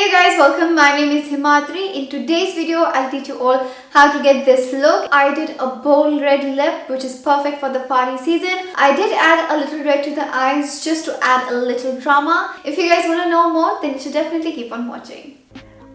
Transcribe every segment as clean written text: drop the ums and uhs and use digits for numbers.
Hey guys, welcome. My name is Himadri. In today's video, I'll teach you all how to get this look. I did a bold red lip, which is perfect for the party season. I did add a little red to the eyes just to add a little drama. If you guys want to know more, then you should definitely keep on watching.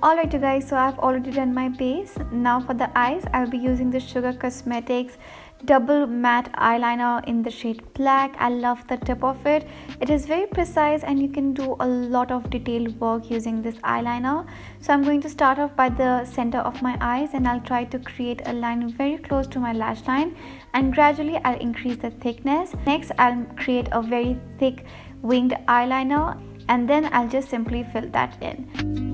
Alright you guys, so I've already done my base. Now for the eyes, I'll be using the Sugar Cosmetics double matte eyeliner in the shade black. I love the tip of it. It is very precise and you can do a lot of detailed work using this eyeliner. So I'm going to start off by the center of my eyes and I'll try to create a line very close to my lash line, and gradually I'll increase the thickness. Next, I'll create a very thick winged eyeliner and then I'll just simply fill that in.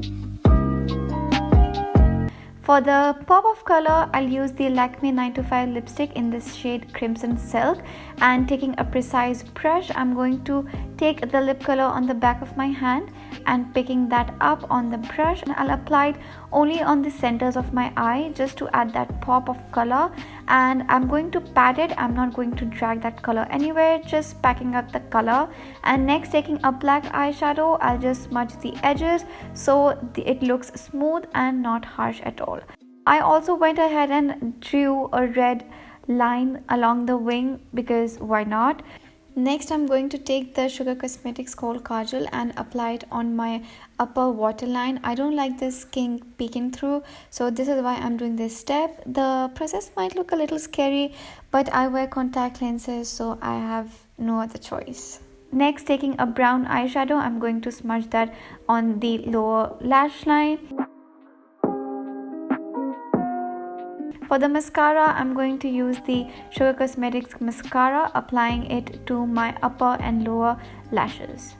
For the pop of color, I'll use the Lakme 925 lipstick in this shade Crimson Silk, and taking a precise brush, I'm going to take the lip color on the back of my hand and picking that up on the brush, and I'll apply it only on the centers of my eye just to add that pop of color. And I'm going to pat it. I'm not going to drag that color anywhere, just packing up the color. And next, taking a black eyeshadow, I'll just smudge the edges so it looks smooth and not harsh at all. I also went ahead and drew a red line along the wing because why not? Next, I'm going to take the Sugar Cosmetics Kohl Kajal and apply it on my upper waterline. I don't like this kink peeking through, so this is why I'm doing this step. The process might look a little scary, but I wear contact lenses, so I have no other choice. Next, taking a brown eyeshadow, I'm going to smudge that on the lower lash line. For the mascara, I'm going to use the Sugar Cosmetics mascara, applying it to my upper and lower lashes.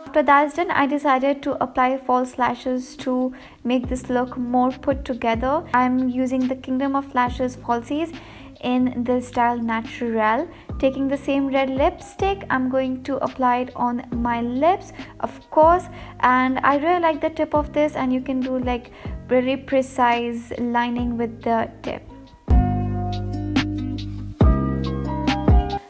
After that is done, I decided to apply false lashes to make this look more put together. I'm using the Kingdom of Lashes falsies in the style Natural. Taking the same red lipstick, I'm going to apply it on my lips, of course, and I really like the tip of this, and you can do like very precise lining with the tip.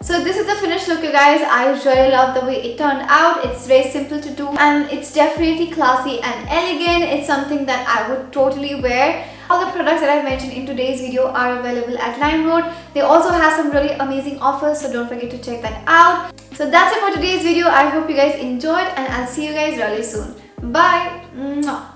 So this is the finished look, you guys. I really love the way it turned out. It's very simple to do and it's definitely classy and elegant. It's something that I would totally wear. All the products that I've mentioned in today's video are available at LimeRoad. They also have some really amazing offers, so don't forget to check that out. So that's it for today's video. I hope you guys enjoyed and I'll see you guys really soon. Bye! Mwah.